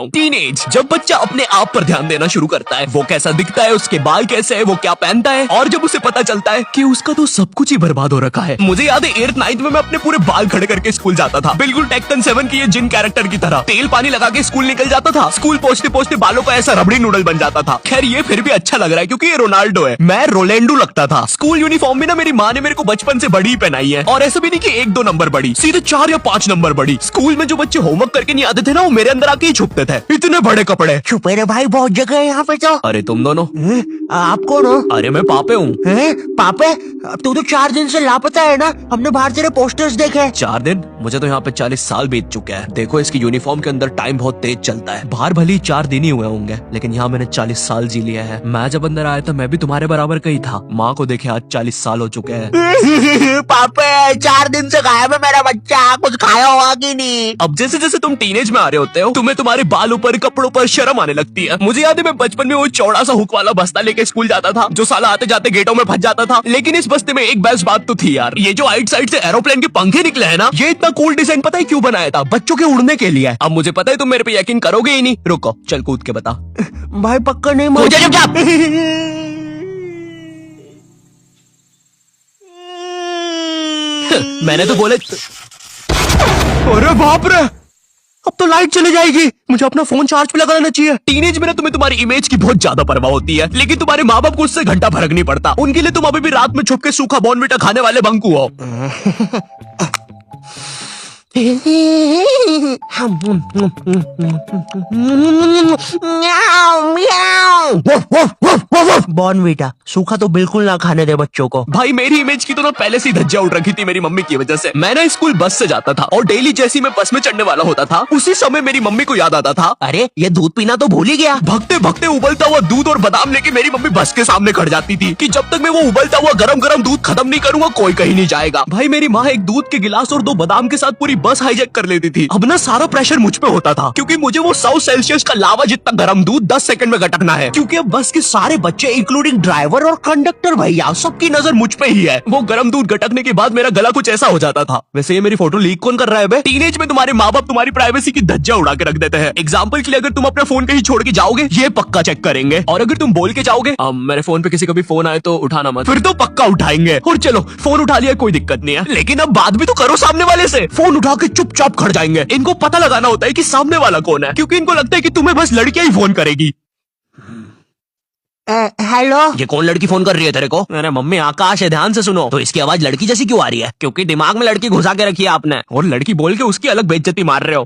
हूँ। टीनेज, जब बच्चा अपने आप पर ध्यान देना शुरू करता है, वो कैसा दिखता है, उसके बाल कैसे है, वो क्या पहनता है, और जब उसे पता चलता है कि उसका तो सब कुछ ही बर्बाद हो रखा है। मुझे याद है 8th 9th में मैं अपने पूरे बाल खड़े करके स्कूल जाता था, बिल्कुल टेक्टन 7 की ये जिन कैरेक्टर की तरह। तेल पानी लगा के स्कूल निकल जाता था। स्कूल पहुंचते पहुंचते बालों का ऐसा रबड़ी नूडल बन जाता था। खैर ये फिर भी अच्छा लग रहा है क्योंकि ये रोनाल्डो है, मैं रोलेंडो लगता था। स्कूल यूनिफॉर्म भी ना मेरी माँ ने मेरे को बचपन से बड़ी पहनाई है, और ऐसा भी नहीं कि 1-2 नंबर बड़ी, सीधे 4 या 5 नंबर बड़ी। स्कूल में जो बच्चे होमवर्क करके नहीं आते थे ना, वो मेरे अंदर आके ही छुपते थे। इतने बड़े कपड़े। छुपे रे भाई, बहुत जगह है यहाँ पे तो। अरे तुम दोनों, आप कौन हो? अरे मैं पापे हूँ। पापे? तू तो 4 दिन से लापता है ना, हमने बाहर तेरे पोस्टर्स देखे। 4 दिन? मुझे तो यहाँ पे 40 साल बीत चुके हैं। देखो इसकी यूनिफॉर्म के अंदर टाइम बहुत तेज चलता है। बाहर भले ही 4 दिन ही हुए होंगे, लेकिन यहाँ मैंने 40 साल जी लिया है। मैं जब अंदर आया था मैं भी तुम्हारे बराबर का ही था। माँ को देखे आज 40 साल हो चुके हैं। पापे 4 दिन से गायब है मेरा बच्चा, कुछ खाया होगा कि नहीं? अब जैसे जैसे तुम टीनेज में आ रहे होते हो, तुम्हें तुम्हारे बालों पर, कपड़ों पर शर्म आने लगती है। मुझे याद है मैं बचपन में वो चौड़ा सा हुक वाला बस्ता लेके स्कूल जाता था, जो साला आते जाते गेटों में फंस जाता था। लेकिन इस बस्ते में एक बेस्ट बात तो थी यार, ये जो आइट साइड से एरोप्लेन के पंखे निकले हैं ना, ये इतना कूल डिजाइन पता है क्यों बनाया था? बच्चों के उड़ने के लिए। अब मुझे पता है तुम मेरे पे यकीन करोगे ही नहीं। रुको, चल कूद के बता। भाई पक्का नहीं हो जा चुपचाप। मैंने तो बोले। अरे बाप रे, अब तो लाइट चली जाएगी। मुझे अपना फोन चार्ज पे लगाना चाहिए। टीनेज में ना तुम्हें तुम्हारी इमेज की बहुत ज्यादा परवाह होती है, लेकिन तुम्हारे माँ बाप को उससे घंटा फर्क नहीं पड़ता। उनके लिए तुम अभी भी रात में छुप के सूखा बॉर्नविटा खाने वाले बंकू हो। बॉर्नविटा सूखा तो बिल्कुल ना खाने दे बच्चों को। भाई मेरी इमेज की तो ना पहले से ही धज्जियां उड़ रखी थी मेरी मम्मी की वजह से। मैं ना स्कूल बस से जाता था, और डेली जैसी मैं बस में चढ़ने वाला होता था, उसी समय मेरी मम्मी को याद आता था, अरे ये दूध पीना तो भूल ही गया। भगते भगते उबलता हुआ दूध और बादाम लेके मेरी मम्मी बस के सामने खड़ जाती थी कि जब तक मैं वो उबलता हुआ गरम गरम दूध खत्म नहीं करूंगा कोई कहीं नहीं जाएगा। भाई मेरी माँ एक दूध के गिलास और 2 बादाम के साथ पूरी बस हाईजैक कर लेती थी। अब ना सारा प्रेशर मुझ पे होता था, क्योंकि मुझे वो 100 सेल्सियस का लावा जितना गर्म दूध 10 सेकंड में गटकना है, क्योंकि अब बस के सारे बच्चे इंक्लूडिंग ड्राइवर और कंडक्टर भैया सबकी नजर मुझ पे ही है। वो गर्म दूध गटकने के बाद मेरा गला कुछ ऐसा हो जाता था। वैसे ये मेरी फोटो लीक कौन कर रहा है बे? टीनेज में तुम्हारे माँ बाप तुम्हारी प्राइवेसी की धज्जियां उड़ा के रख देते हैं। एग्जाम्पल के लिए अगर तुम अपना फोन कहीं छोड़ के जाओगे, ये पक्का चेक करेंगे, और अगर तुम बोल के जाओगे मेरे फोन पे किसी का भी फोन आए तो उठाना मत, फिर तो पक्का उठाएंगे। और चलो फोन उठा लिया कोई दिक्कत नहीं है, लेकिन अब बात भी तो करो सामने वाले से। फोन उठा के चुपचाप खड़ जाएंगे। इनको पता लगाना होता है कि सामने वाला कौन है, क्योंकि इनको लगता है कि तुम्हें बस लड़कियां ही फोन करेगी। हेलो, ये कौन लड़की फोन कर रही है तेरे को? अरे मम्मी आकाश है, ध्यान से सुनो। तो इसकी आवाज लड़की जैसी क्यों आ रही है? क्योंकि दिमाग में लड़की घुसा के रखी है आपने, और लड़की बोल के उसकी अलग बेइज्जती मार रहे हो।